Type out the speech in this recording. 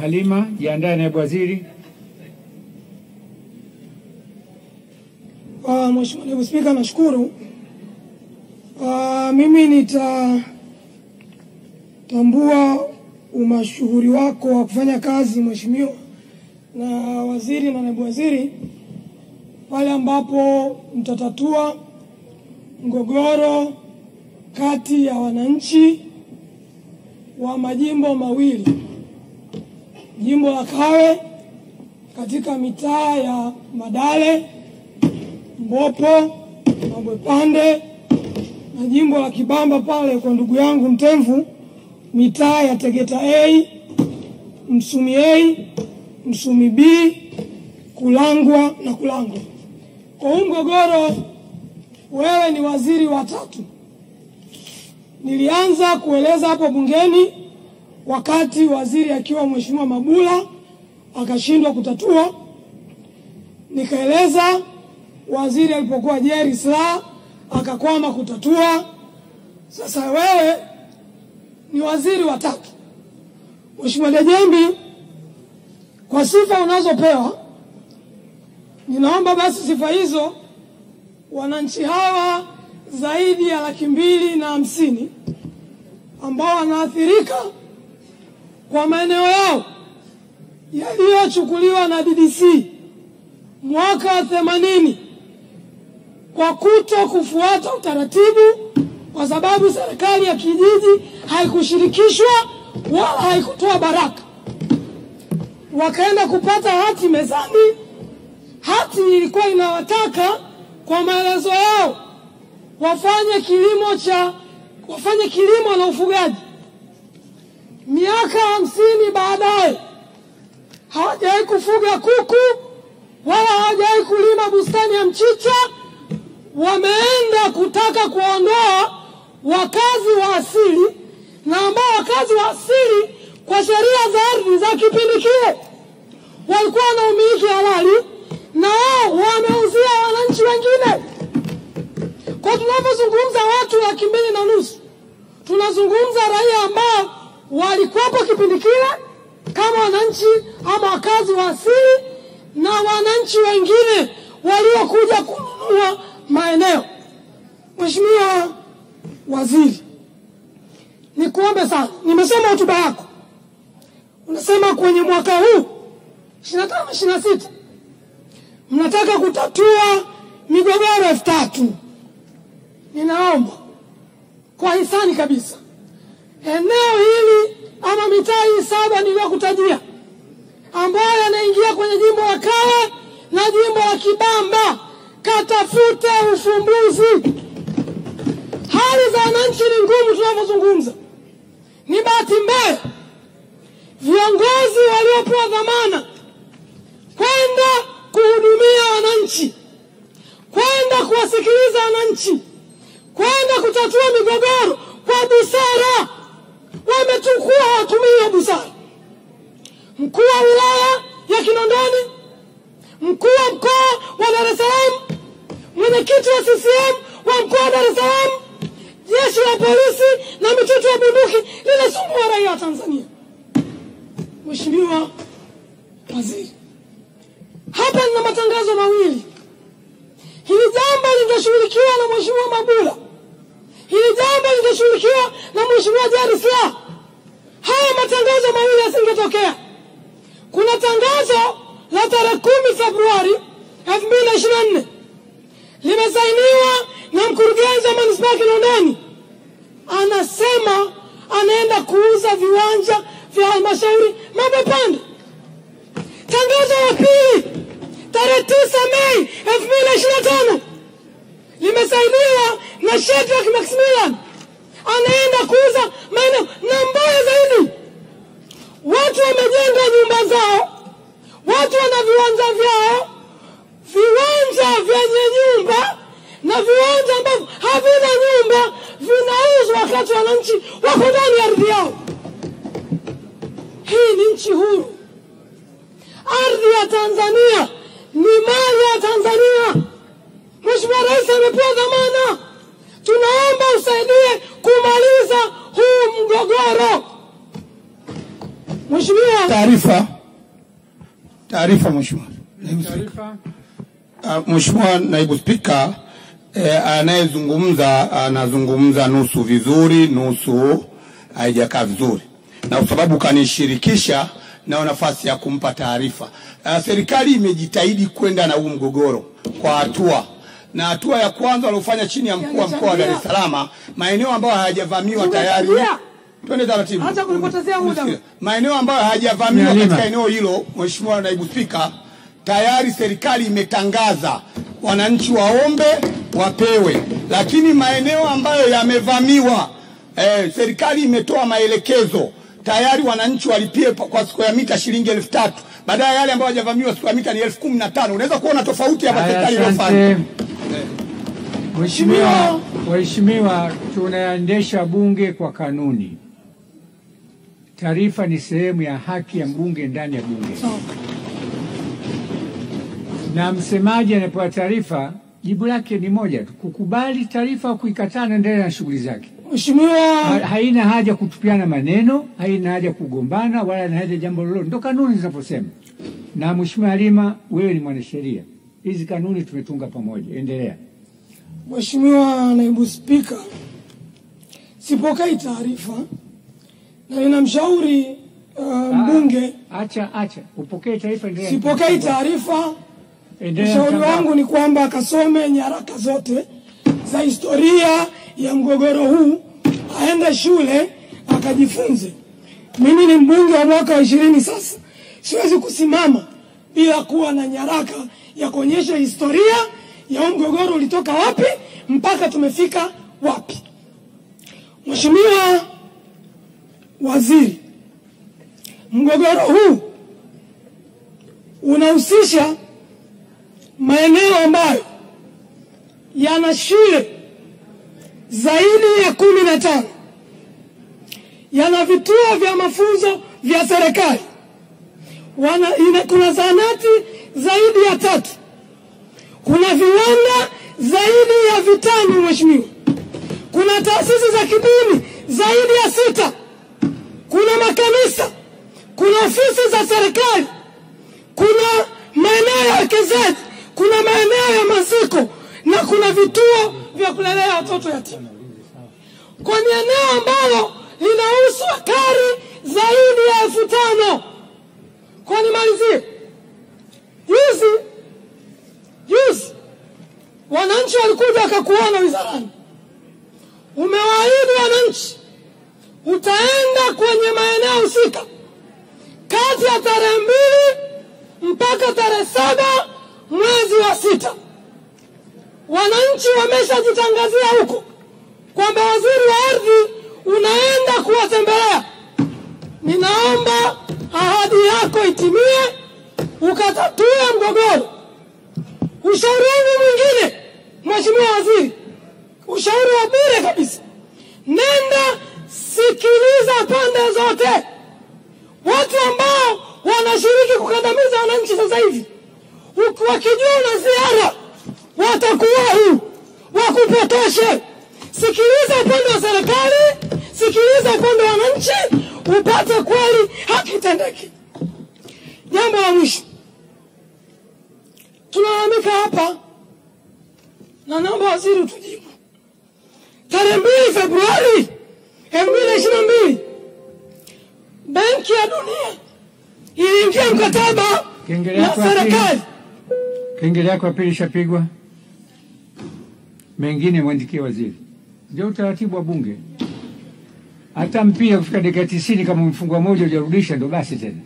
Halima, jiandae naibu waziri. Mheshimiwa Naibu Spika, nashukuru. Mimi nitatambua umashuhuri wako wa kufanya kazi mheshimiwa na waziri na naibu waziri pale ambapo mtatatua mgogoro kati ya wananchi wa majimbo mawili, jimbo la Kawe katika mitaa ya Madale, Mbopo, Mabwepande na jimbo la Kibamba pale kwa ndugu yangu Mtemvu, mitaa ya Tegeta A, Msumi A, Msumi B, Kulangwa na Kulangwa. Kwa huu mgogoro wewe ni waziri wa tatu. Nilianza kueleza hapo bungeni wakati waziri akiwa Mheshimiwa Mabula akashindwa kutatua. Nikaeleza waziri alipokuwa Jerry Silaa akakwama kutatua. Sasa wewe ni waziri wa tatu. Mheshimiwa Dejembi, kwa sifa unazopewa, ninaomba basi sifa hizo wananchi hawa zaidi ya 250,000 ambao wanaathirika kwa maeneo yao yaliyochukuliwa na DDC mwaka wa 80 kwa kuto kufuata utaratibu, kwa sababu serikali ya kijiji haikushirikishwa wala haikutoa baraka. Wakaenda kupata hati mezani. Hati ilikuwa inawataka kwa maelezo yao wafanye kilimo na ufugaji. Miaka 50 baadaye hawajawahi kufuga kuku wala hawajawahi kulima bustani ya mchicha. Wameenda kutaka kuondoa wakazi wa asili, na ambao wakazi wa asili kwa sheria za ardhi za kipindi kile walikuwa na umiliki halali, na wao wameuzia wananchi wengine. Kwa tunapozungumza watu 2,500, tunazungumza raia ambao walikuwepo kipindi kile kama wananchi ama wakazi wa asili, na wananchi wengine waliokuja kununua maeneo. Mheshimiwa Waziri, nikuombe sana, nimesoma hotuba yako. Unasema kwenye mwaka huu 25-26 mnataka kutatua migogoro 3,000. Ninaomba kwa hisani kabisa, eneo hili ama mitaa hii 7 niliyokutajia ambayo yanaingia kwenye jimbo la Kawe na jimbo la Kibamba, katafute ufumbuzi. Hali za wananchi ni ngumu tunapozungumza. Ni bahati mbaya viongozi waliopewa dhamana kwenda kuhudumia wananchi, kwenda kuwasikiliza wananchi, kwenda kutatua migogoro kwa busara, wametukua watumia busara. Mkuu wa wilaya ya Kinondoni, mkuu wa mkoa wa Dar es Salaam, mwenyekiti wa CCM wa mkoa wa Dar es Salaam, jeshi la polisi na mitutu ya bunduki linasumbua raia wa Tanzania. Mheshimiwa Waziri, hapa nina matangazo mawili. Hili jambo lingeshughulikiwa na Mheshimiwa Mabula, hili jambo lingeshughulikiwa na Mheshimiwa Jerry Silaa, haya matangazo mawili yasingetokea. Kuna tangazo la tarehe 10 Februari 2024 limesainiwa na mkurugenzi wa manispaa ya Kinondoni. Anasema anaenda kuuza viwanja vya halmashauri Mabwepande. Tangazo la pili tarehe 9 Mei 2025 limesainiwa na Shedrack Maximilian, anaenda kuuza maeneo. Na mbaya zaidi, watu wamejenga nyumba zao, watu wana viwanja vyao, viwanja vyenye nyumba na viwanja ambavyo havina nyumba vinauzwa wakati wananchi wako ndani ya ardhi yao. Hii ni nchi huru. Ardhi ya Tanzania ni mali ya Tanzania. Mheshimiwa Rais amepewa dhamana. Tunaomba usaidie kumaliza huu mgogoro. Mheshimiwa, taarifa Mheshimiwa. Mheshimiwa Naibu Spika, anazungumza nusu vizuri, nusu haijakaa vizuri. Na kwa sababu kanishirikisha na nafasi ya kumpa taarifa. Serikali imejitahidi kwenda na huu mgogoro kwa hatua. Na hatua ya kwanza waliofanya chini ya mkuu wa mkoa wa Dar es Salaam, maeneo ambayo hayajavamiwa tayari. Twende taratibu. Hata kunipotezea muda. Maeneo ambayo hayajavamiwa katika eneo hilo, Mheshimiwa Naibu Spika, tayari serikali imetangaza wananchi waombe wapewe. Lakini maeneo ambayo yamevamiwa, serikali imetoa maelekezo tayari wananchi walipie kwa square mita shilingi 3,000. Baada ya yale ambayo hajavamiwa square mita ni 15,000. Unaweza kuona tofauti hapa serikali inafanya. Mheshimiwa, tunaendesha bunge kwa kanuni. Taarifa ni sehemu ya haki ya mbunge ndani ya bunge. Na msemaji anapewa taarifa, jibu lake ni moja tu, kukubali taarifa au kuikataa na endelea na shughuli zake. Mheshimiwa, haina haja kutupiana maneno, haina haja kugombana, wala haina haja jambo lolote. Ndio kanuni zinaposema. Na Mheshimiwa Halima, wewe ni mwanasheria. Hizi kanuni tumetunga pamoja. Endelea. Mheshimiwa Naibu Spika, sipokei taarifa na ninamshauri mbunge. Acha. Upokee taarifa, endelea. Sipokei taarifa. Ushauri wangu ni kwamba akasome nyaraka zote za historia ya mgogoro huu, aende shule akajifunze. Mimi ni mbunge wa mwaka wa 20 sasa. Siwezi kusimama bila kuwa na nyaraka ya kuonyesha historia ya mgogoro ulitoka wapi mpaka tumefika wapi. Mheshimiwa Waziri, mgogoro huu unahusisha maeneo ambayo yana shule zaidi ya 15, yana vituo vya mafunzo vya serikali, kuna zahanati zaidi ya 3, kuna viwanda zaidi ya 5 Mheshimiwa, kuna taasisi za kidini zaidi ya 6, kuna makanisa, kuna ofisi za serikali, kuna maeneo ya wekezaji, kuna maeneo ya maziko na kuna vituo vya kulelea watoto yatima. Kwa ni eneo ambalo linahusu ekari zaidi ya 5,000. Kwa nimalizie, juzi wananchi walikuja wakakuona wizarani. Umewaahidi wananchi utaenda kwenye maeneo husika kati ya tarehe 2 mpaka tarehe 7 mwezi wa 6. Wananchi wameshajitangazia huko kwamba waziri wa ardhi unaenda kuwatembelea. Ninaomba ahadi yako itimie, ukatatue mgogoro. Ushauri wangu mwingine, Mheshimiwa Waziri, ushauri wa bure kabisa. Nenda sikiliza pande zote. Watu ambao wanashiriki kukandamiza wananchi sasa hivi, wakijua na ziara, watakuwa wakupotoshe. Sikiliza upande wa serikali, sikiliza upande wa wananchi, upate kweli haki tendeke. Jambo la mwisho, tunalalamika hapa na naomba waziri utujibu. Tarehe 2 Februari 2022 Benki ya Dunia iliingia mkataba na serikali. Kengele yako ya pili shapigwa. Mengine mwandikie waziri. Ndio utaratibu wa bunge. Hata mpira kufika dakika 90 kama mfungwa moja hujarudisha ndo basi tena.